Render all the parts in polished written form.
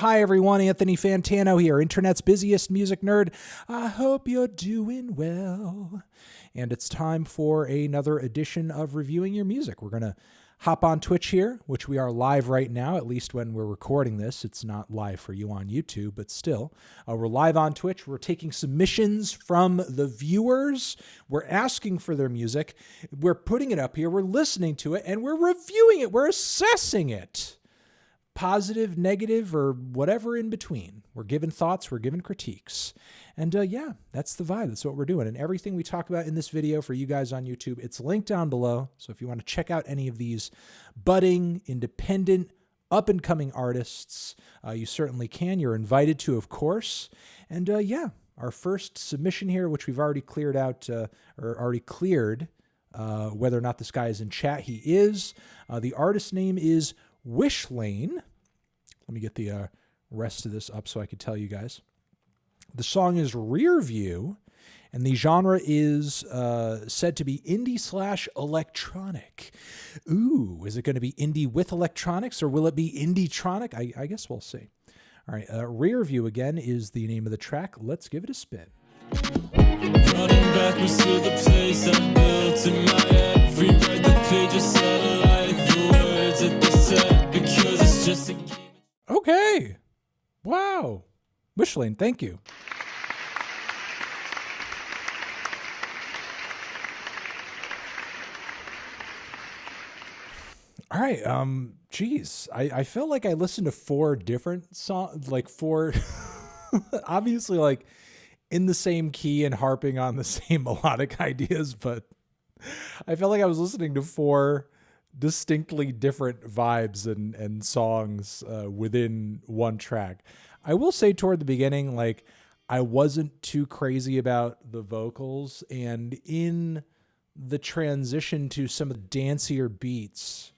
Hi everyone, Anthony Fantano here, internet's busiest music nerd. I hope you're doing well. And it's time for another edition of Reviewing Your Music. We're going to hop on Twitch here, which we are live right now, at least when we're recording this. It's not live for you on YouTube, but still. We're live on Twitch. We're taking submissions from the viewers. We're asking for their music. We're putting it up here. We're listening to it, and we're reviewing it. We're assessing it. Positive, negative, or whatever in between. We're giving thoughts, we're giving critiques. And yeah, that's the vibe. That's what we're doing. And everything we talk about in this video for you guys on YouTube, it's linked down below. So if you want to check out any of these budding, independent, up-and-coming artists, you certainly can. You're invited to, of course. And yeah, our first submission here, which we've already cleared out, or already cleared, whether or not this guy is in chat, he is. The artist name is Wishline. Let me get the rest of this up so I can tell you guys. The song is Rearview, and the genre is said to be indie/electronic. Ooh, is it going to be indie with electronics, or will it be indie-tronic? I guess we'll see. All right, Rearview again is the name of the track. Let's give it a spin. Running backwards to the place I built in my head. Rewrite the pages, satellite, the words at the set, because it's just a game. Okay. Wow. Wishline, thank you. All right. Geez, I felt like I listened to four different songs, like four, obviously like in the same key and harping on the same melodic ideas, but I felt like I was listening to four distinctly different vibes and songs within one track. I will say toward the beginning, like I wasn't too crazy about the vocals, and in the transition to some of the dancier beats,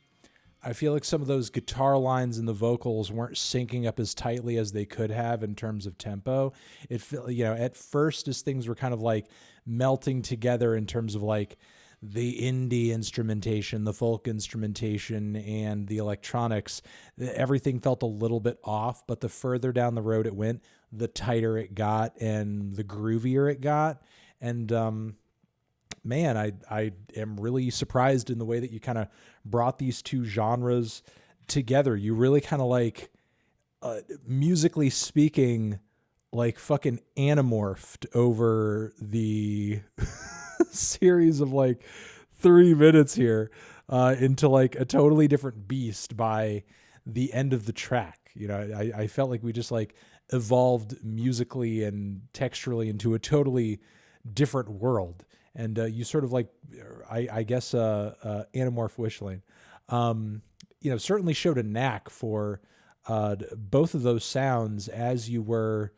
I feel like some of those guitar lines and the vocals weren't syncing up as tightly as they could have in terms of tempo. It felt, at first as things were kind of like melting together in terms of like the indie instrumentation, the folk instrumentation, and the electronics, everything felt a little bit off, but the further down the road it went, the tighter it got and the groovier it got. And man, I am really surprised in the way that you kind of brought these two genres together. You really kind of like, musically speaking, like fucking anamorphed over the series of like 3 minutes here into like a totally different beast by the end of the track. I felt like we just like evolved musically and texturally into a totally different world. And you sort of like, I guess, Anamorph Wishline, certainly showed a knack for both of those sounds as you were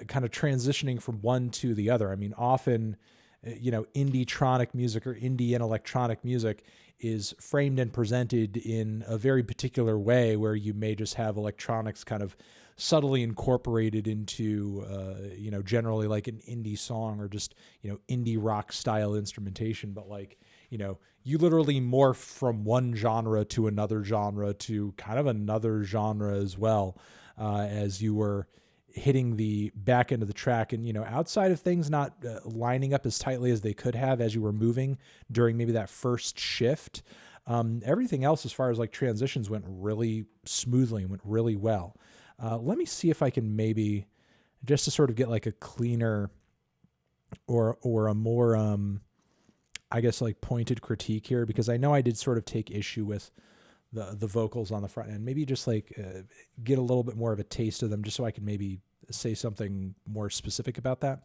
kind of transitioning from one to the other. I mean, often, indie-tronic music or indie and electronic music is framed and presented in a very particular way where you may just have electronics kind of subtly incorporated into, generally like an indie song or just, indie rock style instrumentation. But like, you literally morph from one genre to another genre to kind of another genre as well, as you were hitting the back end of the track. And, outside of things not lining up as tightly as they could have as you were moving during maybe that first shift, everything else as far as like transitions went really smoothly and went really well. Let me see if I can maybe, just to sort of get like a cleaner or a more, I guess like pointed critique here, because I know I did sort of take issue with the vocals on the front end. Maybe just like get a little bit more of a taste of them, just so I can maybe say something more specific about that.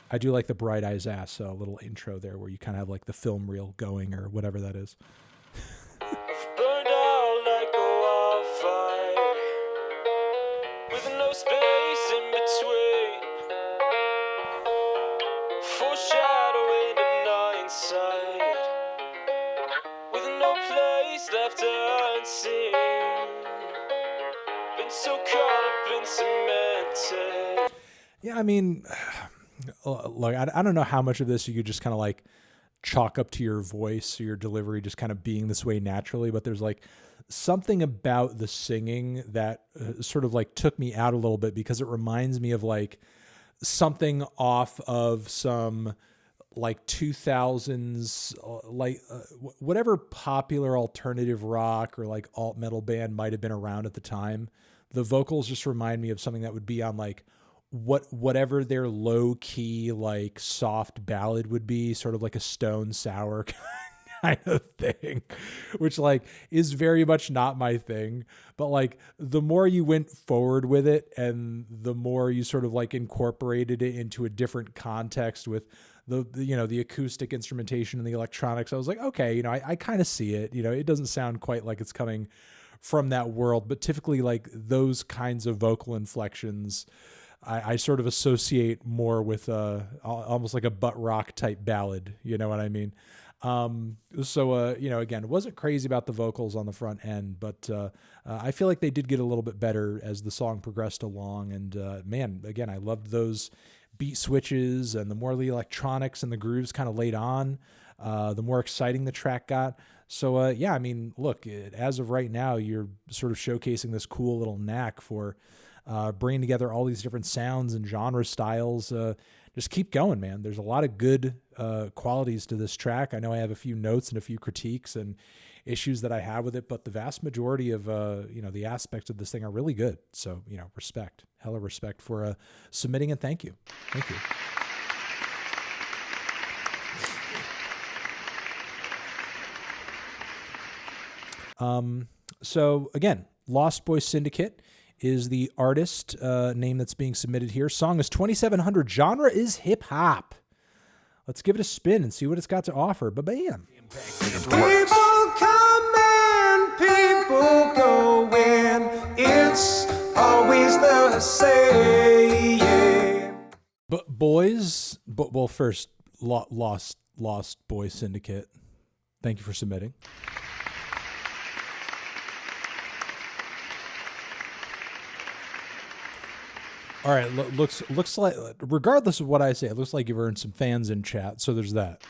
I do like the Bright Eyes Ass, so a little intro there where you kind of have like the film reel going or whatever that is. Burned out like a wildfire, with no space in between, foreshadowing the night side, with no place left unseen, been so caught up in cemented. Yeah, I mean, look, I don't know how much of this you could just kind of like chalk up to your voice or your delivery just kind of being this way naturally, but there's like something about the singing that sort of like took me out a little bit, because it reminds me of like something off of some like 2000s, whatever popular alternative rock or like alt metal band might have been around at the time. The vocals just remind me of something that would be on like whatever their low key, like soft ballad would be, sort of like a Stone Sour kind of thing, which like is very much not my thing. But like the more you went forward with it and the more you sort of like incorporated it into a different context with the acoustic instrumentation and the electronics, I was like, okay, I kind of see it. It doesn't sound quite like it's coming from that world, but typically like those kinds of vocal inflections I sort of associate more with almost like a butt rock type ballad. You know what I mean? Again, it wasn't crazy about the vocals on the front end, but I feel like they did get a little bit better as the song progressed along. And man, again, I loved those beat switches, and the more the electronics and the grooves kind of laid on, the more exciting the track got. So yeah, I mean, look, as of right now, you're sort of showcasing this cool little knack for bringing together all these different sounds and genre styles. Just keep going, man. There's a lot of good qualities to this track. I know I have a few notes and a few critiques and issues that I have with it, but the vast majority of the aspects of this thing are really good. So respect, hella respect for submitting, and thank you. So again, Lost Boy Syndicate is the artist name that's being submitted here. Song is 2700. Genre is hip hop. Let's give it a spin and see what it's got to offer. Ba-bam. People come and people go in. It's always the same. But boys, first, Lost Boy Syndicate. Thank you for submitting. All right, looks like, regardless of what I say, it looks like you've earned some fans in chat, so there's that.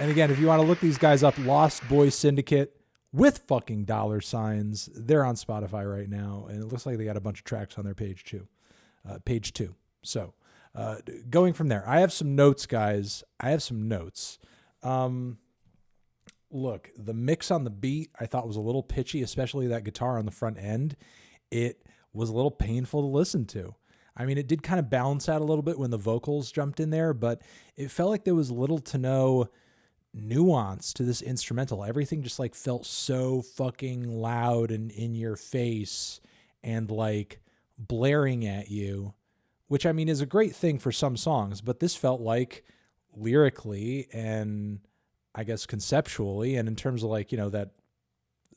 And again, if you want to look these guys up, Lost Boy Syndicate with fucking $signs. They're on Spotify right now, and it looks like they got a bunch of tracks on their page too. Page 2. So going from there, I have some notes, guys. Look, the mix on the beat I thought was a little pitchy, especially that guitar on the front end. It was a little painful to listen to. I mean, it did kind of balance out a little bit when the vocals jumped in there, but it felt like there was little to no nuance to this instrumental. Everything just like felt so fucking loud and in your face and like blaring at you, which I mean is a great thing for some songs, but this felt like lyrically and I guess conceptually, and in terms of like, that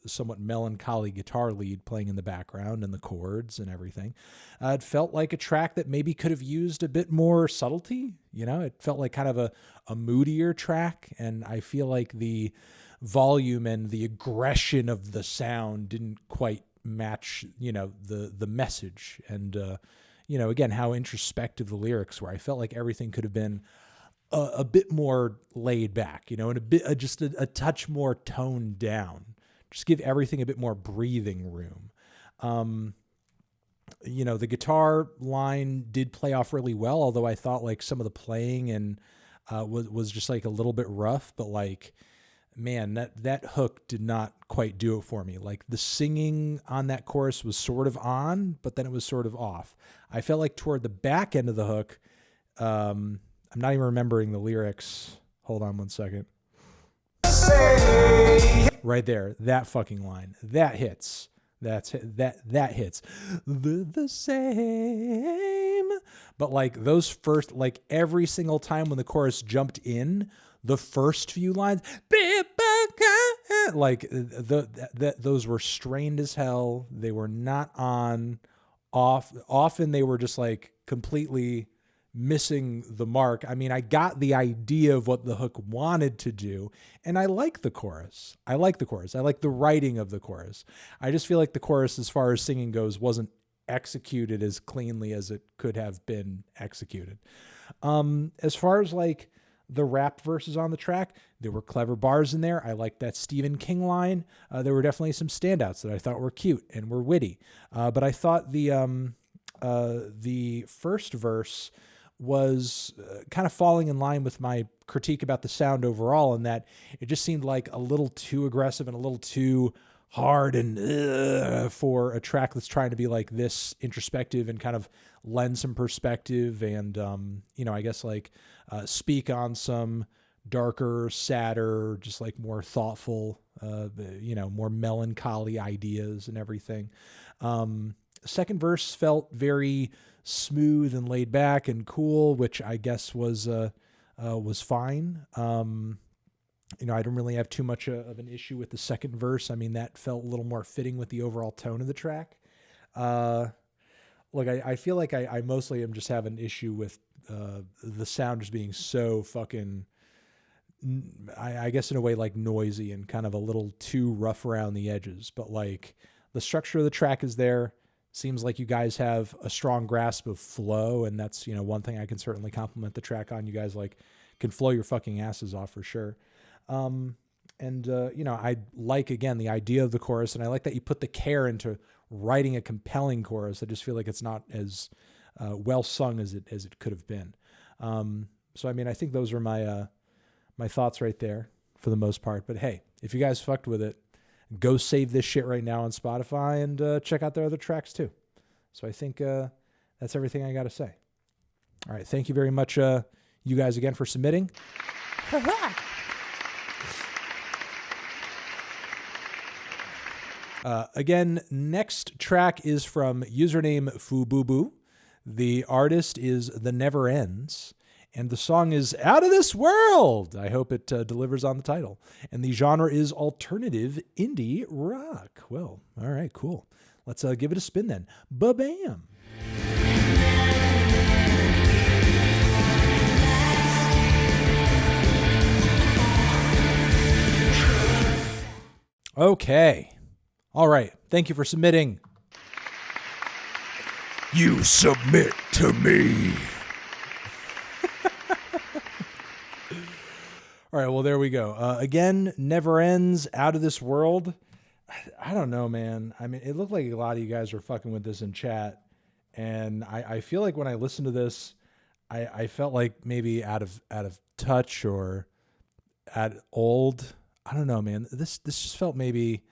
somewhat melancholy guitar lead playing in the background and the chords and everything, it felt like a track that maybe could have used a bit more subtlety. It felt like kind of a moodier track, and I feel like the volume and the aggression of the sound didn't quite match, the message. And, again, how introspective the lyrics were. I felt like everything could have been a bit more laid back, and a bit, just a touch more toned down. Just give everything a bit more breathing room. The guitar line did play off really well, although I thought like some of the playing and was just like a little bit rough. But like, man, that hook did not quite do it for me. Like the singing on that chorus was sort of on, but then it was sort of off. I felt like toward the back end of the hook, I'm not even remembering the lyrics. Hold on one second. Right there, that fucking line, that hits. That hits. The same. But like those first, like every single time when the chorus jumped in, the first few lines, like those were strained as hell. They were not on, off. Often they were just like completely missing the mark. I mean, I got the idea of what the hook wanted to do, and I like the chorus. I like the writing of the chorus. I just feel like the chorus, as far as singing goes, wasn't executed as cleanly as it could have been executed. As far as like the rap verses on the track. There were clever bars in there. I liked that Stephen King line. There were definitely some standouts that I thought were cute and were witty. But I thought the first verse was kind of falling in line with my critique about the sound overall, in that it just seemed like a little too aggressive and a little too hard and for a track that's trying to be like this introspective and kind of lend some perspective and, I guess like speak on some darker, sadder, just like more thoughtful, more melancholy ideas and everything. Second verse felt very smooth and laid back and cool, which I guess was fine. I didn't really have too much of an issue with the second verse. I mean, that felt a little more fitting with the overall tone of the track. Look, I feel like I mostly am just having an issue with the sound just being so fucking, I guess in a way like noisy and kind of a little too rough around the edges. But like the structure of the track is there. Seems like you guys have a strong grasp of flow, and that's, one thing I can certainly compliment the track on. You guys like can flow your fucking asses off for sure. I like, again, the idea of the chorus, and I like that you put the care into writing a compelling chorus. I just feel like it's not as well sung as it could have been. I think those are my thoughts right there for the most part. But hey, if you guys fucked with it, go save this shit right now on Spotify and check out their other tracks too. So I think that's everything I got to say. All right. Thank you very much, you guys, again, for submitting. Again, next track is from username Fububu. The artist is The Neverends. And the song is Out of This World. I hope it delivers on the title. And the genre is alternative indie rock. Well, all right, cool. Let's give it a spin then. Ba-bam. Okay. All right. Thank you for submitting. You submit to me. All right, well, there we go. Again, Neverends, Out of This World. I don't know, man. I mean, it looked like a lot of you guys were fucking with this in chat. And I feel like when I listened to this, I felt like maybe out of touch or at old. I don't know, man. This just felt maybe,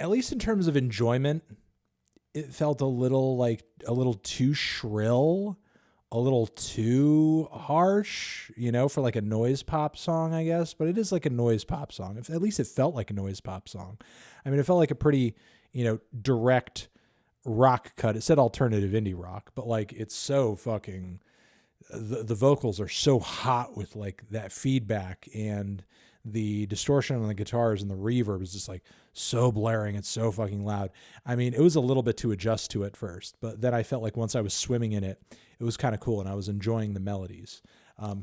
at least in terms of enjoyment, it felt a little too shrill. A little too harsh, for like a noise pop song, I guess, but it is like a noise pop song. At least it felt like a noise pop song. I mean, it felt like a pretty, direct rock cut. It said alternative indie rock, but like, it's so fucking, the vocals are so hot with like that feedback, and the distortion on the guitars and the reverb is just like so blaring. It's so fucking loud. I mean, it was a little bit to adjust to at first, but then I felt like once I was swimming in it, it was kind of cool. And I was enjoying the melodies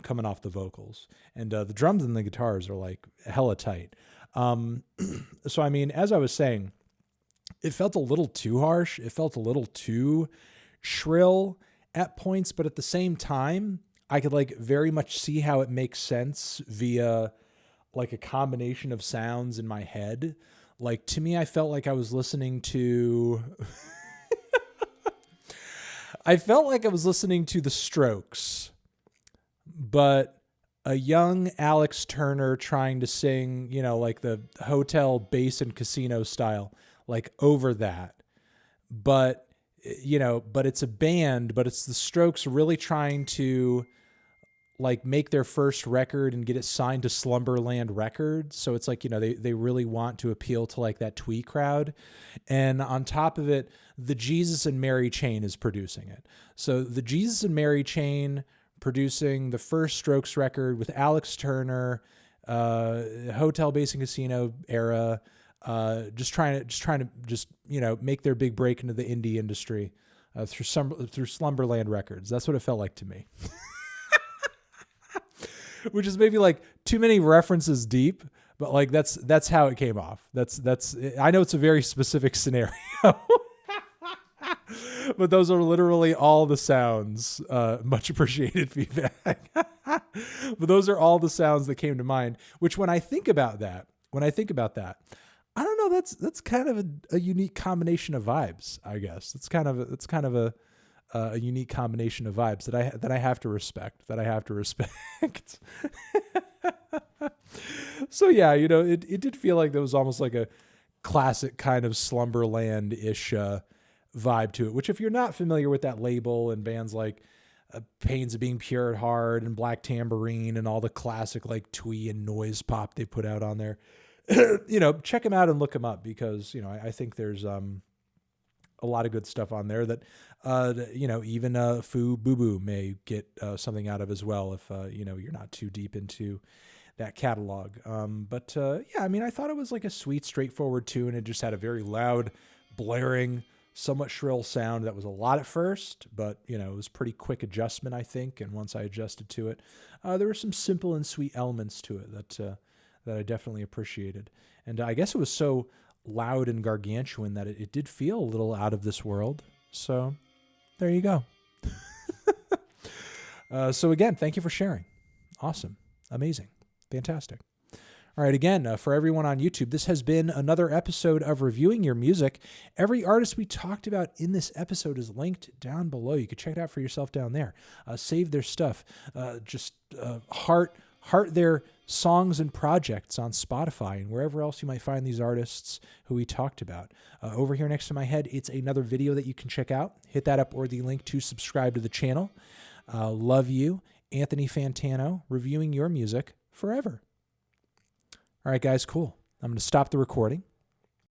coming off the vocals, and the drums and the guitars are like hella tight. So, I mean, as I was saying, it felt a little too harsh. It felt a little too shrill at points, but at the same time, I could like very much see how it makes sense via like a combination of sounds in my head. Like, to me, I felt like I was listening to I felt like I was listening to The Strokes, but a young Alex Turner trying to sing, like the hotel bass and casino style, like over that. But it's a band, but it's The Strokes really trying to like make their first record and get it signed to Slumberland Records. So it's like, they really want to appeal to like that twee crowd. And on top of it, the Jesus and Mary Chain is producing it. So the Jesus and Mary Chain producing the first Strokes record with Alex Turner, hotel bass and casino era, just trying to make their big break into the indie industry through Slumberland Records. That's what it felt like to me. Which is maybe like too many references deep, but like that's how it came off. That's I know it's a very specific scenario. But those are literally all the sounds. Much appreciated feedback. But those are all the sounds that came to mind, which when I think about that, I don't know, that's kind of a unique combination of vibes, I guess. It's kind of a unique combination of vibes that I have to respect, So yeah, it did feel like there was almost like a classic kind of Slumberland-ish vibe to it, which if you're not familiar with that label and bands like Pains of Being Pure at Heart and Black Tambourine and all the classic like twee and noise pop they put out on there, check them out and look them up, because, I think there's a lot of good stuff on there that, even Foo Boo Boo may get something out of as well if, you're not too deep into that catalog. Yeah, I mean, I thought it was like a sweet, straightforward tune. It just had a very loud, blaring, somewhat shrill sound that was a lot at first, but, it was pretty quick adjustment, I think. And once I adjusted to it, there were some simple and sweet elements to it that I definitely appreciated. And I guess it was so loud and gargantuan that it did feel a little out of this world. So there you go. So again, thank you for sharing. Awesome. Amazing. Fantastic. All right, again, for everyone on YouTube, this has been another episode of Reviewing Your Music. Every artist we talked about in this episode is linked down below. You can check it out for yourself down there. Save their stuff. Heart their songs and projects on Spotify and wherever else you might find these artists who we talked about. Over here next to my head, it's another video that you can check out. Hit that up, or the link to subscribe to the channel. Love you, Anthony Fantano, reviewing your music forever. All right, guys, cool. I'm going to stop the recording.